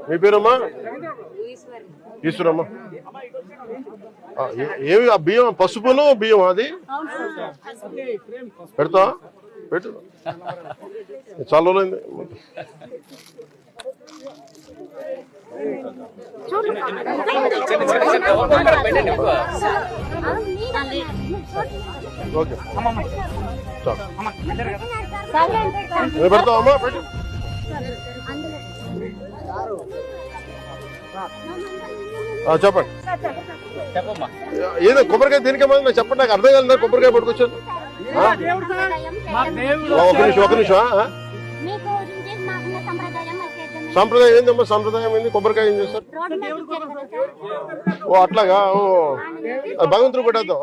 మీ పేరమ్మా? ఈశ్వరమ్మా. ఏమి ఆ బియ్యం? పసుపులో బియ్యం అది పెడతా పెట్టు. చాలా రోజులైంది. ఓకే పెడతావమ్మా? పెట్టు. చెప్పండి. ఏదో కొబ్బరికాయ దేనికేమో చెప్పండి, నాకు అర్థం కాదు. కొబ్బరికాయ పట్టుకొచ్చాను. ఒక నిమిషం. సంప్రదాయం ఏందమ్మా? సంప్రదాయం ఏంది? కొబ్బరికాయ ఏం చేస్తారు? ఓ అట్లాగా. భగవంతుడు పెట్టేద్దాం.